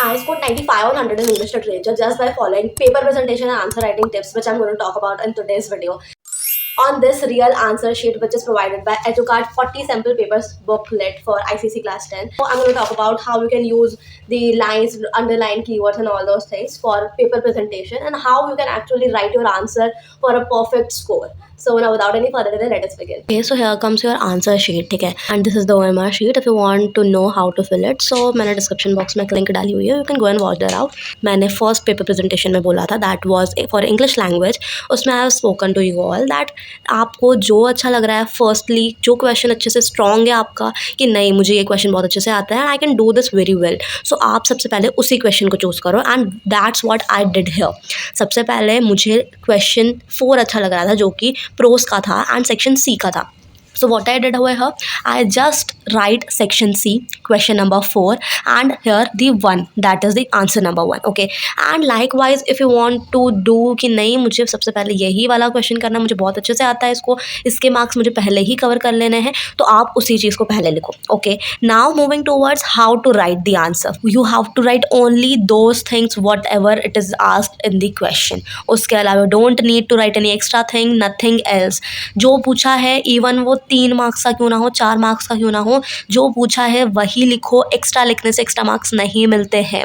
I scored 95 on 100 in English literature just by following paper presentation and answer writing tips, which I'm going to talk about in today's video. On this real answer sheet, which is provided by Educard 40 sample papers booklet for ICC class 10. So I'm going to talk about how you can use the lines, underline keywords and all those things for paper presentation, and how you can actually write your answer for a perfect score. So now without any further delay, let us begin. Okay, so here comes your answer sheet, okay? And this is the OMR sheet. If you want to know how to fill it, so मैंने description box में link डाली हुई है, you can go and watch that out. मैंने first paper presentation में बोला था that was for English language. उसमें I have spoken to you all that आपको जो अच्छा लग रहा है, firstly जो question अच्छे से strong है आपका कि नहीं मुझे ये question बहुत अच्छे से आता है and I can do this very well. So आप सबसे पहले उसी question को choose करो and that's what I did here. सबसे पहले मुझे question 4 अच्छा लग रहा था जो कि प्रोस का था एंड सेक्शन सी का था. So what I did over here, I just write section C, question number 4, and here the 1, that is the answer number 1, okay. And likewise if you want to do कि नहीं मुझे सबसे पहले यही वाला question करना, मुझे बहुत अच्छे से आता है इसको, इसके मार्क्स मुझे पहले ही कवर कर लेने हैं, तो आप उसी चीज़ को पहले लिखो, okay. Now moving towards how to write the answer, you have to write only those things whatever it is asked in the question. उसके अलावा don't need to write any extra thing, nothing else. जो पूछा है even वो 3 marks का क्यों ना हो, 4 मार्क्स का क्यों ना हो, जो पूछा है वही लिखो. एक्स्ट्रा लिखने से एक्स्ट्रा मार्क्स नहीं मिलते हैं.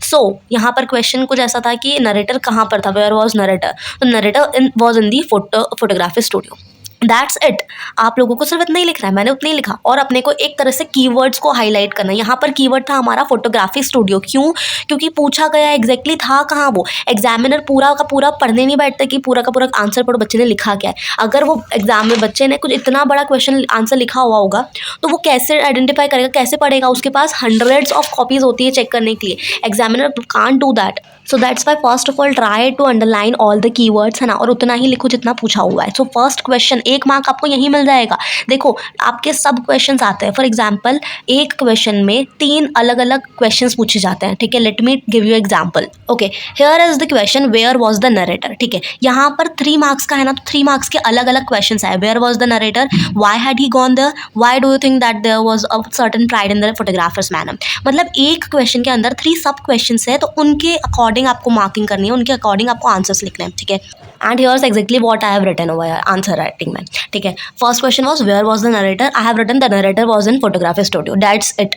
सो यहाँ पर क्वेश्चन कुछ ऐसा था कि नरेटर कहाँ पर था, वेयर वॉज नरेटर. तो narrator was in the photography studio. That's it. आप लोगों को सिर्फ इतना ही लिखना है, मैंने उतना ही लिखा. और अपने को एक तरह से कीवर्ड्स को हाईलाइट करना है. यहाँ पर कीवर्ड था हमारा फोटोग्राफी स्टूडियो. क्यों? क्योंकि पूछा गया एग्जैक्टली था कहाँ वो. एग्जामिनर पूरा का पूरा पढ़ने नहीं बैठता कि पूरा का पूरा आंसर पढ़ो बच्चे ने लिखा क्या है. अगर वो एग्जाम में बच्चे ने कुछ इतना बड़ा क्वेश्चन आंसर लिखा हुआ होगा तो वो कैसे आइडेंटिफाई करेगा, कैसे पढ़ेगा. उसके पास हंड्रेड्स ऑफ कॉपीज होती है चेक करने के लिए. Examiner can't do that. So that's why first of all try to underline all the keywords, है ना, और उतना ही लिखो जितना पूछा हुआ है. सो फर्स्ट क्वेश्चन 1 मार्क आपको यहीं मिल जाएगा. देखो आपके सब क्वेश्चंस आते हैं. फॉर एग्जांपल एक क्वेश्चन में 3 अलग अलग क्वेश्चंस पूछे जाते हैं, ठीक है. Let me give you example. Okay, here is the question where was the narrator, ठीक है. यहाँ पर 3 मार्क्स का है ना, तो 3 मार्क्स के अलग अलग क्वेश्चंस आए. Where was the narrator, why had he gone there, why do you think that there was a certain pride in the photographer's manner. मतलब एक क्वेश्चन के अंदर 3 सब क्वेश्चंस है, तो उनके अकॉर्डिंग आपको मार्किंग करनी है, उनके अकॉर्डिंग आपको आंसर्स लिखने हैं, ठीक है. And here's exactly what I have written over answer writing में, ठीक है. First question was where was the narrator, I have written the narrator was in photography studio. That's it.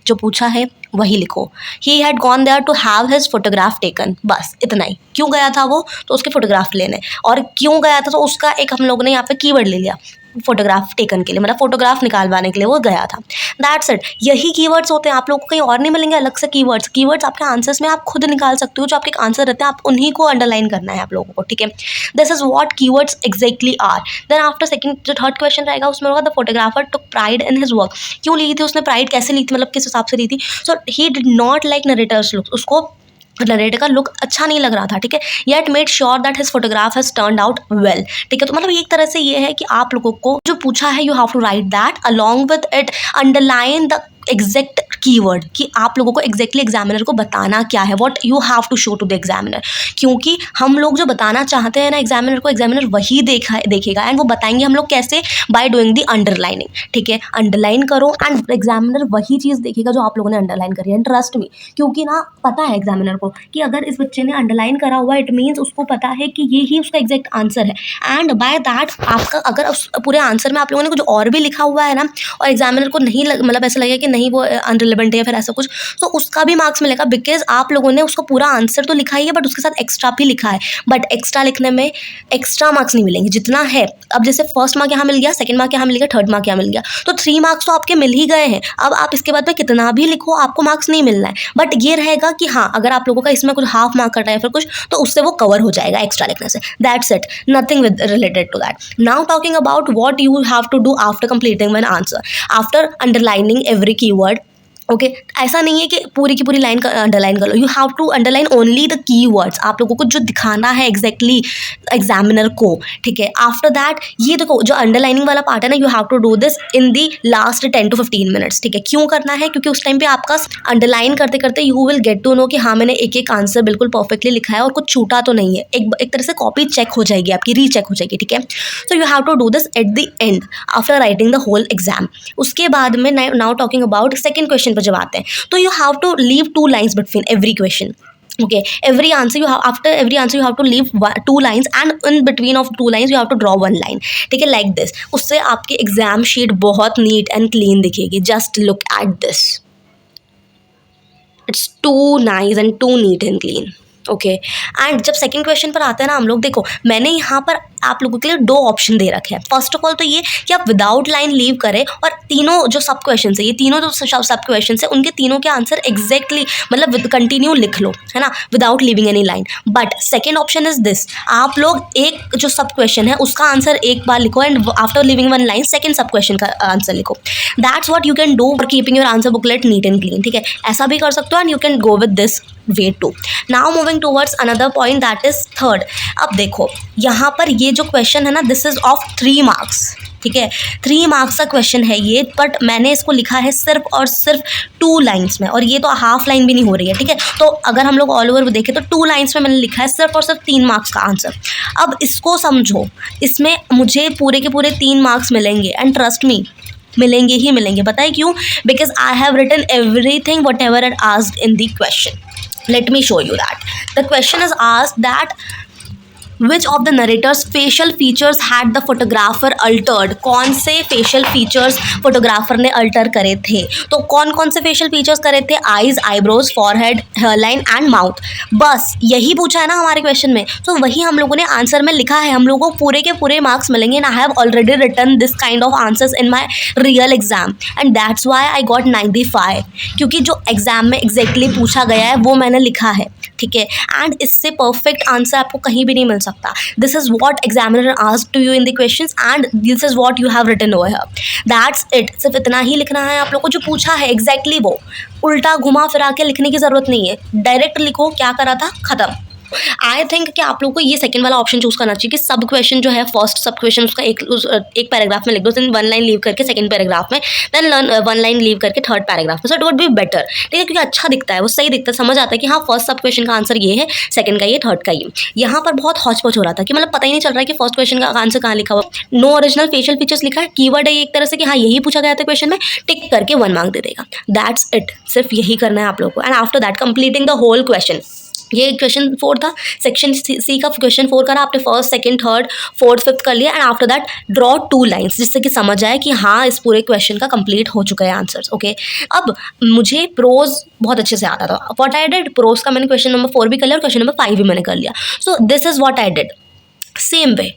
जो पूछा है वही लिखो. He had gone there to have his photograph taken. बस इतना ही. क्यों गया था वो, तो उसके फोटोग्राफ लेने. और क्यों गया था, तो उसका एक हम लोगों ने यहाँ पे कीवर्ड ले लिया फोटोग्राफ टेकन के लिए, मतलब फोटोग्राफ निकालवाने के लिए वो गया था. That's it. यही कीवर्ड्स होते हैं, आप लोगों को कहीं और नहीं मिलेंगे अलग से कीवर्ड्स. कीवर्ड्स आपके आंसर्स में आप खुद निकाल सकते हो. जो आपके आंसर रहते हैं आप उन्हीं को अंडरलाइन करना है आप लोगों को, ठीक है. This is what keywords exactly are. Then after second जो थर्ड क्वेश्चन रहेगा उसमें होगा the photographer took pride in his work. क्यों ली थी उसने प्राइड, कैसे ली थी, मतलब किस हिसाब से ली थी. So he did not like narrator's look. उसको नरेटर का लुक अच्छा नहीं लग रहा था, ठीक है. Yet made sure that his photograph has turned out well, ठीक है. तो मतलब एक तरह से ये है कि आप लोगों को जो पूछा है you have to write that along with it underline the exact keyword कि आप लोगों को एग्जैक्टली एग्जामिनर को बताना क्या है, what you have to show to the examiner. क्योंकि हम लोग जो बताना चाहते हैं ना एग्जामिनर को, एग्जामिनर वही देखेगा एंड वो बताएंगे हम लोग कैसे, बाय डूइंग द अंडरलाइनिंग, ठीक है. अंडरलाइन करो एंड एग्जामिनर वही चीज़ देखेगा जो आप लोगों ने अंडरलाइन करी है. ट्रस्ट मी, क्योंकि ना पता है एग्जामिनर को कि अगर इस बच्चे ने अंडरलाइन करा हुआ इट मीन्स उसको पता है कि ये ही उसका एग्जैक्ट आंसर है. एंड बाय दैट आपका अगर उस पूरे आंसर में आप लोगों ने कुछ और भी लिखा हुआ है ना और एग्जामिनर को नहीं मतलब ऐसा लगेगा कि नहीं वो अनरिलेवेंट है या फिर ऐसा कुछ, तो उसका भी मार्क्स मिलेगा. बिकॉज आप लोगों ने उसको पूरा आंसर तो लिखा ही है बट उसके साथ एक्स्ट्रा भी लिखा है. बट एक्स्ट्रा लिखने में एक्स्ट्रा मार्क्स नहीं मिलेंगे जितना है. अब जैसे फर्स्ट मार्क यहाँ मिल गया, सेकंड मार्क यहाँ मिल गया, थर्ड मार्क यहाँ मिल गया, तो 3 मार्क्स तो आपके मिल ही गए हैं. अब आप इसके बाद में कितना भी लिखो आपको मार्क्स नहीं मिलना है. बट ये रहेगा कि हाँ अगर आप लोगों का इसमें कुछ हाफ मार्क कटा है फिर कुछ, तो उससे वो कवर हो जाएगा एक्स्ट्रा लिखने से. That's it, nothing with related to that. Now talking about what you have to do after completing an answer, after underlining every keyword. Okay, ऐसा नहीं है कि पूरी की पूरी लाइन का अंडरलाइन कर लो. You have to underline only the keywords. आप लोगों को जो दिखाना है एग्जैक्टली एग्जामिनर को, ठीक है. आफ्टर दैट ये देखो जो अंडरलाइनिंग वाला पार्ट है ना, you have to do this in the last 10 to 15 minutes, ठीक है. क्यों करना है, क्योंकि उस टाइम पे आपका अंडरलाइन करते करते you will get to know कि हाँ मैंने एक एक आंसर बिल्कुल परफेक्टली लिखा है और कुछ छूटा तो नहीं है. एक तरह से कॉपी चेक हो जाएगी आपकी, रीचेक हो जाएगी, ठीक है. So you have to do this at the end after writing the whole exam. उसके बाद में now talking about second question question पर जब आते हैं तो you have to leave 2 lines between every question. Okay, every answer you have, after every answer you have to leave 2 lines and in between of 2 lines you have to draw 1 line. ठीक है, like this. उससे आपकी exam sheet बहुत neat and clean दिखेगी. Just look at this. It's too nice and too neat and clean. Okay, and जब second question पर आते हैं ना हम लोग, देखो मैंने यहाँ पर आप लोगों के लिए 2 ऑप्शन दे रखे हैं. फर्स्ट ऑफ ऑल तो ये कि आप विदाउट लाइन लीव करें और तीनों जो सब क्वेश्चन है, ये तीनों जो सब क्वेश्चन है उनके तीनों के आंसर एग्जैक्टली मतलब कंटिन्यू लिख लो, है ना, without leaving any line. But second option is this, आप लोग एक जो सब क्वेश्चन है उसका आंसर एक बार लिखो and after leaving 1 line second sub question का आंसर लिखो. That's what you can do for keeping your answer booklet neat and clean. ठीक है, ऐसा भी कर सकते हो and you can go with this way too. Now moving towards another point that is third. अब देखो यहाँ पर ये जो क्वेश्चन है ना, दिस इज ऑफ 3 मार्क्स. ठीक है, 3 मार्क्स का क्वेश्चन है ये, बट मैंने इसको लिखा है सिर्फ और सिर्फ 2 लाइन्स में, और ये तो हाफ लाइन भी नहीं हो रही है. ठीक है, तो अगर हम लोग ऑल ओवर देखें तो 2 लाइन्स में मैंने लिखा है सिर्फ और सिर्फ 3 मार्क्स का आंसर. अब इसको समझो, इसमें मुझे पूरे के पूरे 3 मार्क्स मिलेंगे एंड ट्रस्ट मी मिलेंगे ही मिलेंगे. बताइए क्यों? Because I have written everything whatever it asked in the question. Let me show you that. The question is asked that which of the narrator's facial features had the photographer altered. कौन से facial features photographer ने alter करे थे? तो कौन कौन से facial features करे थे? Eyes, eyebrows, forehead, hairline and mouth. बस यही पूछा है ना हमारे क्वेश्चन में, तो वही हम लोगों ने आंसर में लिखा है. हम लोगों को पूरे के पूरे मार्क्स मिलेंगे. And I have already written this kind of answers in my real exam and that's why I got 95, क्योंकि जो एग्जाम में एग्जैक्टली पूछा गया है वो मैंने लिखा है. ठीक है, एंड इससे परफेक्ट आंसर आपको कहीं भी नहीं मिल सकता. This is what examiner asked to you in the questions and this is what you have written over here. That's it. सिर्फ इतना ही लिखना है आप लोग को जो पूछा है एग्जैक्टली वो. उल्टा घुमा फिरा के लिखने की ज़रूरत नहीं है, डायरेक्ट लिखो क्या करा था, ख़त्म. आई थिंक कि आप लोग को ये सेकंड वाला ऑप्शन चूज करना चाहिए कि सब क्वेश्चन जो है फर्स्ट सब क्वेश्चन उसका एक पैराग्राफ में लिख दो, देन 1 लाइन लीव करके सेकंड पैराग्राफ में, देन 1 लाइन लीव करके थर्ड पैराग्राफ में. So it would be better. ठीक है, क्योंकि अच्छा दिखता है, वो सही दिखता है, समझ आता है कि हाँ फर्स्ट सब क्वेश्चन का आंसर ये है, सेकंड का ये, थर्ड का ये. यहाँ पर बहुत हौच पौच हो रहा था कि मतलब पता ही नहीं चल रहा है कि फर्स्ट क्वेश्चन का आंसर कहाँ लिखा हुआ. नो ओरिजिनल फेशियल फीचर्स लिखा है, कीवर्ड है एक तरह से कि हाँ यही पूछा गया था क्वेश्चन में, टिक करके 1 मार्क दे देगा. That's it. सिर्फ यही करना है आप लोग को. And after that completing the whole question. ये क्वेश्चन 4 था, सेक्शन सी का क्वेश्चन 4 करा आपने, first second third fourth fifth कर लिया and after that draw 2 lines, जिससे कि समझ आए कि हाँ इस पूरे क्वेश्चन का कंप्लीट हो चुका है आंसर्स. ओके, अब मुझे प्रोज बहुत अच्छे से आता था. व्हाट आई डिड, प्रोज का मैंने क्वेश्चन नंबर 4 भी कर लिया और क्वेश्चन नंबर 5 भी मैंने कर लिया. So this is what I did, same way.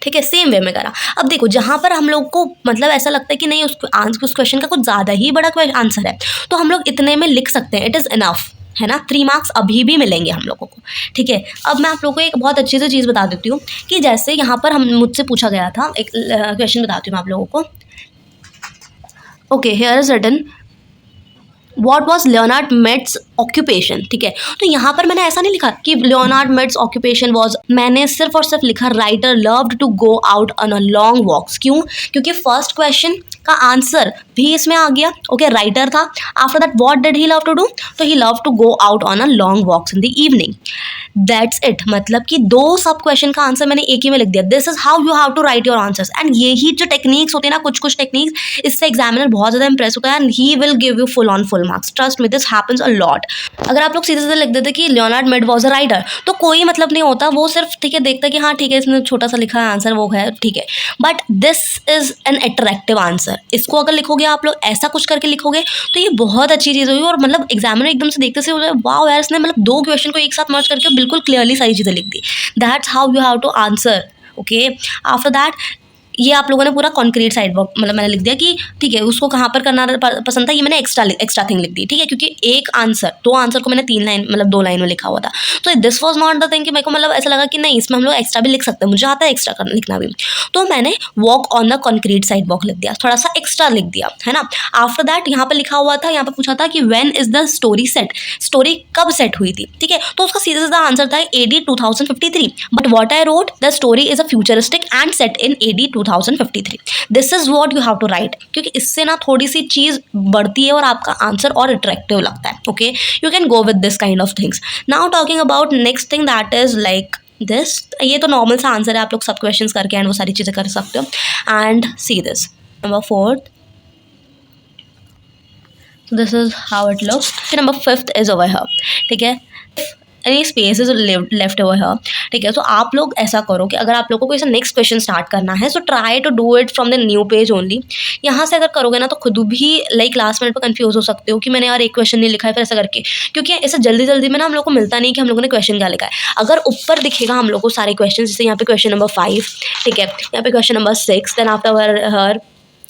ठीक है, सेम वे में करा. अब देखो जहाँ पर हम लोग को मतलब ऐसा लगता है कि नहीं उस क्वेश्चन का कुछ ज़्यादा ही बड़ा आंसर है, तो हम लोग इतने में लिख सकते हैं, इट इज़ इनफ, है ना. 3 मार्क्स अभी भी मिलेंगे हम लोगों को. ठीक है, अब मैं आप लोगों को एक बहुत अच्छी सी चीज़ बता देती हूँ कि जैसे यहाँ पर मुझसे पूछा गया था, एक क्वेश्चन बताती हूँ आप लोगों को. Okay, here is written what was Leonard Mead's occupation. ठीक है, तो यहाँ पर मैंने ऐसा नहीं लिखा कि लियोनार्ड मेट्स ऑक्यूपेशन वॉज, मैंने सिर्फ और सिर्फ लिखा writer loved to go out on a long walks. क्यों? क्योंकि फर्स्ट क्वेश्चन का आंसर भी इसमें आ गया. ओके, राइटर था. After that what did he love to do, तो he love to go out on a long walks in the evening. That's it. मतलब कि 2 सब क्वेश्चन का आंसर मैंने एक ही में लिख दिया. This is how you have to write your answers. And यही जो टेक्निक्स होती है ना, कुछ टेक्निक्स, इससे एग्जामिनर बहुत ज़्यादा इंप्रेस होता है and he will give you full on full marks. Trust me, this happens a lot. अगर आप लोग सीधे सीधे लिख देते कि Leonard Mead was a writer, तो कोई मतलब नहीं होता, वो सिर्फ ठीक है देखता कि हाँ ठीक है इसने छोटा सा लिखा है आंसर, वो है ठीक है. But this is an attractive answer. इसको अगर लिखोगे आप लोग ऐसा कुछ करके लिखोगे तो ये बहुत अच्छी चीज़ होगी. और मतलब एग्जामिनर एकदम से देखते से वाओ यार इसने मतलब 2 क्वेश्चन को एक साथ मर्ज करके बिल्कुल क्लियरली सारी चीज़ें लिख दी. That's how you have to answer. Okay, after that ये आप लोगों ने पूरा कॉन्क्रीट साइड वर्क मतलब मैंने लिख दिया कि ठीक है उसको कहाँ पर करना पसंद था, ये मैंने एक्स्ट्रा थिंग लिख दी. ठीक है, क्योंकि एक आंसर 2 आंसर को मैंने 3 लाइन मतलब 2 लाइन में लिखा हुआ था. तो this was not the thing कि मेरे को मतलब ऐसा लगा कि नहीं इसमें हम लोग एक्स्ट्रा भी लिख सकते हैं, मुझे आता है एक्स्ट्रा लिखना भी. तो मैंने walk on the concrete side walk लिख दिया, थोड़ा सा एक्स्ट्रा लिख दिया, है ना. आफ्टर दैट यहाँ पर लिखा हुआ था, यहाँ पर पूछा था कि when is the story set, story कब सेट हुई थी. ठीक है, तो उसका सीधा सीधा आंसर था AD 2053. But what I wrote, the story is a futuristic and set in AD 2053. This is what you have to write, क्योंकि इससे ना थोड़ी सी चीज़ बढ़ती है और आपका आंसर और अट्रैक्टिव लगता है. Okay, you can go with this kind of things. Now talking about next thing that is like this. ये तो नॉर्मल सा आंसर है, आप लोग सब क्वेश्चंस करके एंड वो सारी चीज़ें कर सकते हो. And see this number 4. So this is how it looks. Okay, number 5th is over here. ठीक है, any space is left over here. ठीक है, तो आप लोग ऐसा करो कि अगर आप लोगों को कोई सा नेक्स्ट क्वेश्चन स्टार्ट करना है, so try to do it from the new page only. यहाँ से अगर करोगे ना तो खुद भी लाइक लास्ट मिनट पर कंफ्यूज हो सकते हो कि मैंने यार एक क्वेश्चन नहीं लिखा है, फिर ऐसा करके, क्योंकि ऐसा जल्दी जल्दी में ना हम लोग को मिलता नहीं कि हम लोगों ने क्वेश्चन क्या लिखा है. अगर ऊपर दिखेगा हम लोग को सारे क्वेश्चन, जैसे यहाँ पे क्वेश्चन नंबर 5, ठीक है, यहाँ पे क्वेश्चन नंबर 6, देन आफ्टर हर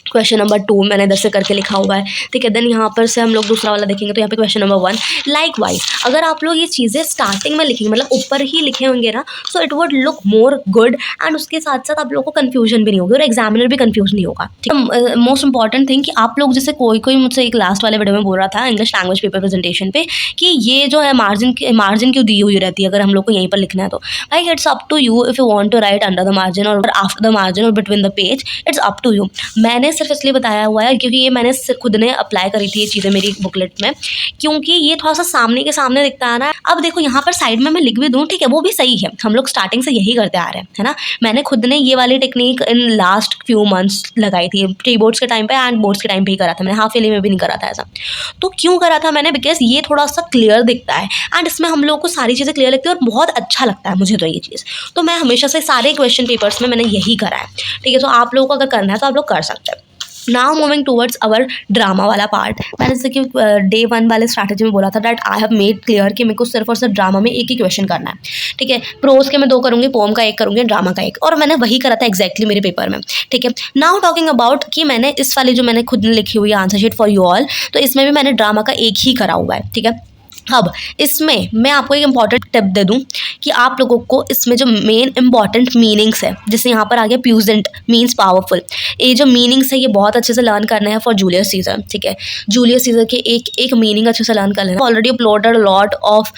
क्वेश्चन नंबर 2 मैंने इधर से करके लिखा हुआ है. ठीक है, देन यहाँ पर से हम लोग दूसरा वाला देखेंगे तो यहाँ पे क्वेश्चन नंबर 1. लाइक वाइज अगर आप लोग ये चीज़ें स्टार्टिंग में लिखेंगे, मतलब ऊपर ही लिखे होंगे ना, so it would look more good, and उसके साथ साथ आप लोगों को कन्फ्यूजन भी नहीं होगी और एग्जामिनर भी कन्फ्यूज नहीं होगा. ठीक है, मोस्ट इंपॉर्टेंट थिंग कि आप लोग, जैसे कोई मुझसे एक लास्ट वाले वीडियो में बोल रहा था इंग्लिश लैंग्वेज पेपर प्रेजेंटेशन पे कि ये जो है मार्जिन क्यों दी हुई रहती है अगर हम लोग को यहीं पर लिखना है. तो भाई it's up to you if you want to write under the margin और आफ्टर द मार्जिन और between the page, it's up to you. मैंने सिर्फ इसलिए बताया हुआ है क्योंकि ये मैंने खुद ने अप्लाई करी थी ये चीज़ें मेरी बुकलेट में, क्योंकि ये थोड़ा सा सामने के सामने दिखता है ना. अब देखो यहाँ पर साइड में मैं लिख भी दूँ, ठीक है, वो भी सही है, हम लोग स्टार्टिंग से यही करते आ रहे हैं, है ना. मैंने खुद ने ये वाली technique in last few months लगाई थी, प्री बोर्ड्स के टाइम पे एंड बोर्ड्स के टाइम पे ही करा था मैंने, हाफ ईयरली में भी नहीं करा था ऐसा. तो क्यों करा था मैंने, बिकॉज ये थोड़ा सा क्लियर दिखता है एंड इसमें हम लोग को सारी चीज़ें क्लियर लगती है और बहुत अच्छा लगता है मुझे तो ये चीज़. तो मैं हमेशा से सारे क्वेश्चन पेपर्स में मैंने यही करा है. ठीक है, तो आप लोगों को अगर करना है तो आप लोग कर सकते हैं. Now moving towards our drama वाला पार्ट. मैंने जैसे कि डे 1 वाले स्ट्रैटेजी में बोला था that I have made clear कि मेरे को सिर्फ और सिर्फ ड्रामा में एक ही क्वेश्चन करना है. ठीक है, प्रोज के मैं 2 करूँगी, पोम का 1 करूँगी, ड्रामा का 1, और मैंने वही करा था एग्जैक्टली मेरे पेपर में. ठीक है, नाउ टॉकिंग अबाउट कि मैंने इस वाली जो मैंने खुद ने लिखी हुई है answer sheet for you all, तो इसमें भी मैंने ड्रामा का 1 ही करा हुआ है. ठीक है, अब इसमें मैं आपको एक इंपॉर्टेंट टिप दे दूं कि आप लोगों को इसमें जो मेन इंपॉर्टेंट मीनिंग्स है, जैसे यहाँ पर आ गया प्यूजेंट मीन्स पावरफुल, ये जो मीनिंग्स है ये बहुत अच्छे से लर्न करने हैं फॉर जूलियस सीजर. ठीक है, जूलियस सीजर के एक मीनिंग अच्छे से लर्न कर लेना. Already uploaded lot of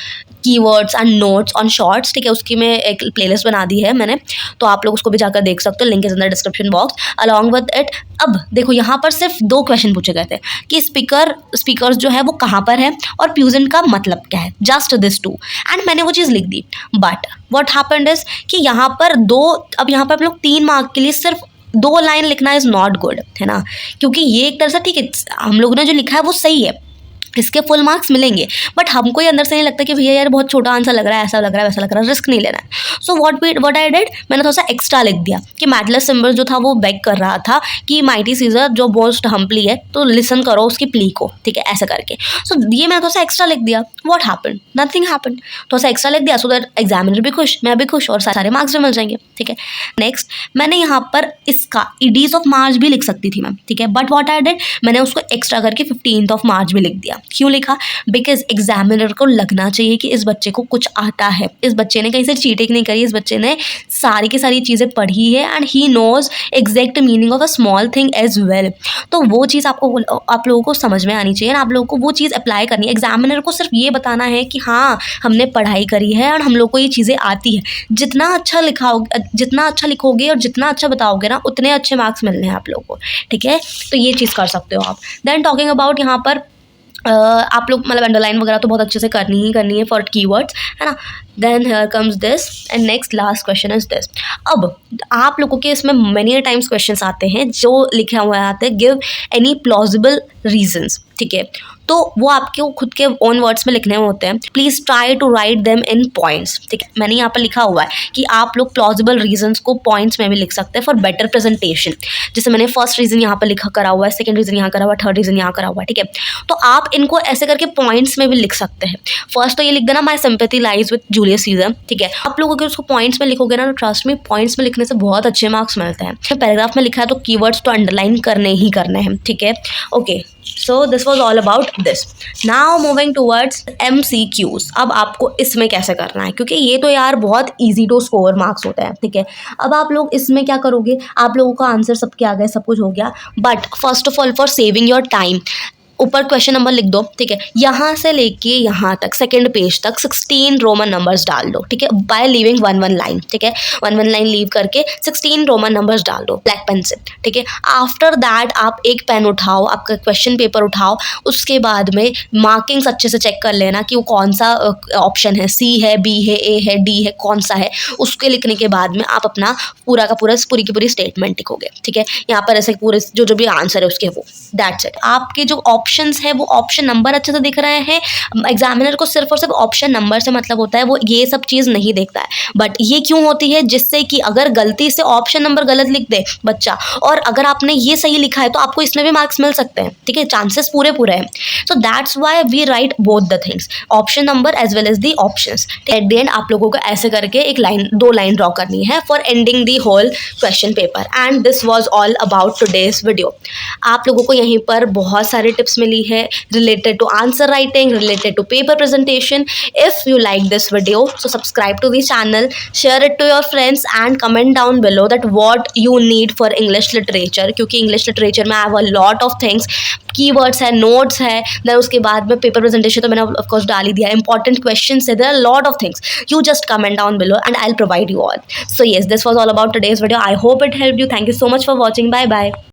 keywords and notes on shorts. ठीक है, उसकी मैं एक प्लेलिस्ट बना दी है मैंने, तो आप लोग उसको भी जाकर देख सकते हो, link is in the description box along with it. अब देखो यहाँ पर सिर्फ 2 क्वेश्चन पूछे गए थे कि स्पीकर्स जो है वो कहाँ पर है और प्यूजेंट का मतलब क्या है, जस्ट दिस 2, एंड मैंने वो चीज़ लिख दी. बट व्हाट हैपेंड इज कि यहाँ पर अब यहाँ पर हम लोग 3 मार्क के लिए सिर्फ 2 लाइन लिखना इज़ नॉट गुड, है ना, क्योंकि ये एक तरह से ठीक है हम लोगों ने जो लिखा है वो सही है, इसके फुल मार्क्स मिलेंगे, बट हमको ये अंदर से नहीं लगता कि भैया यार बहुत छोटा आंसर लग रहा है, ऐसा लग रहा है, वैसा लग रहा है, रिस्क नहीं लेना है. सो व्हाट आई डिड, मैंने थोड़ा सा एक्स्ट्रा लिख दिया कि मैटलेस सिंबल जो था वो बेग कर रहा था कि माइटी सीजर जो मोस्ट हम्पली है तो लिसन करो उसकी प्ली को. ठीक है, ऐसा करके सो ये मैंने थोड़ा सा एक्स्ट्रा लिख दिया. What happened, nothing happened. थोड़ा सा एक्स्ट्रा लिख दिया सो दैट एग्जामिनर भी खुश, मैं भी खुश और सारे मार्क्स भी मिल जाएंगे. ठीक है, नेक्स्ट मैंने यहाँ पर इसका ईडीज ऑफ मार्च भी लिख सकती थी मैम. ठीक है, बट व्हाट आई डिड, मैंने उसको एक्स्ट्रा करके 15th ऑफ मार्च भी लिख दिया. क्यों लिखा, बिकॉज एग्जामिनर को लगना चाहिए कि इस बच्चे को कुछ आता है, इस बच्चे ने कहीं से चीटिंग नहीं करी, इस बच्चे ने सारी की सारी चीज़ें पढ़ी है and he knows exact meaning of a small thing as well. तो वो चीज़ आप लोगों को समझ में आनी चाहिए, आप लोगों को वो चीज़ अप्लाई करनी है. एग्जामिनर को सिर्फ ये बताना है कि हाँ हमने पढ़ाई करी है और हम लोग को ये चीज़ें आती है. जितना अच्छा लिखोगे और जितना अच्छा बताओगे ना, उतने अच्छे मार्क्स मिलने हैं आप लोगों को. ठीक है, तो ये चीज़ कर सकते हो आप. देन टॉकिंग अबाउट यहाँ पर आप लोग मतलब अंडरलाइन वगैरह तो बहुत अच्छे से करनी है फॉर कीवर्ड्स, है ना. Then here comes this and next last question is this. अब आप लोगों के इसमें मेनी टाइम्स क्वेश्चंस आते हैं जो लिखे हुए आते हैं गिव एनी प्लॉजिबल रीजंस. ठीक है, तो वो आपके खुद के ओन वर्ड्स में लिखने होते हैं. Please try to write them in points. ठीक है, मैंने यहाँ पर लिखा हुआ है कि आप लोग प्लॉजिबल रीजंस को पॉइंट्स में भी लिख सकते हैं फॉर बेटर प्रेजेंटेशन. जैसे मैंने फर्स्ट रीज़न यहाँ पर लिखा करा हुआ है, सेकंड रीज़न यहाँ करा हुआ है, थर्ड रीज़न यहाँ करा हुआ है. ठीक है, तो आप इनको ऐसे करके पॉइंट्स में भी लिख सकते हैं. फर्स्ट तो ये लिख देना my sympathy lies with Julius Caesar. ठीक है, आप लोग अगर उसको पॉइंट्स में लिखोगे ना तो ट्रस्ट में पॉइंट्स में लिखने से बहुत अच्छे मार्क्स मिलते हैं. पैराग्राफ में लिखा है तो कीवर्ड्स तो अंडरलाइन करने ही करने हैं. ठीक है, okay, so this was all about this. Now moving towards MCQs. अब आपको इसमें कैसे करना है, क्योंकि ये तो यार बहुत ईजी टू स्कोर मार्क्स होता है. ठीक है, अब आप लोग इसमें क्या करोगे, आप लोगों का आंसर सबके आ गए, सब कुछ हो गया, but first of all for saving your time ऊपर क्वेश्चन नंबर लिख दो. ठीक है, यहाँ से लेके यहाँ तक सेकंड पेज तक 16 रोमन नंबर्स डाल दो. ठीक है, बाय लीविंग 1 लाइन. ठीक है, 1 लाइन लीव करके 16 रोमन नंबर्स डाल दो ब्लैक पेन से. ठीक है, आफ्टर दैट आप एक पेन उठाओ, आपका क्वेश्चन पेपर उठाओ, उसके बाद में मार्किंग्स अच्छे से चेक कर लेना कि वो कौन सा ऑप्शन है, C है, B है, A है, D है, कौन सा है. उसके लिखने के बाद में आप अपना पूरी की पूरी स्टेटमेंट लिखोगे. ठीक है, यहाँ पर ऐसे पूरे जो भी आंसर है उसके वो दैट्स इट. आपके जो ऑप्शंस है वो ऑप्शन नंबर अच्छे से दिख रहे हैं। एग्जामिनर को सिर्फ और सिर्फ ऑप्शन नंबर से मतलब होता है, वो ये सब चीज़ नहीं देखता है। बट ये क्यों होती है? जिससे कि अगर गलती से ऑप्शन नंबर गलत लिख दे बच्चा और अगर आपने ये सही लिखा है तो आपको इसमें भी मार्क्स मिल सकते हैं, ठीक है, चांसेस पूरे पूरे हैं। So that's why we write both the things, option number as well as the options. At the end आप लोगों को ऐसे करके एक लाइन, 2 लाइन ड्रॉ करनी है for ending the whole question paper. And this was all about today's video. आप लोगों को यहीं पर बहुत सारी टिप्स मिली है related to answer writing, related to paper presentation. If you like this video, so subscribe to the channel, share it to your friends and comment down below that what you need for English literature, क्योंकि English literature में I have a lot of things, keywords है, notes है, then उसके बाद में paper presentation तो मैंने of course डाल ही दिया, important questions है, there are a lot of things. You just comment down below and I'll provide you all. So yes, this was all about today's video. I hope it helped you. Thank you so much for watching. Bye bye.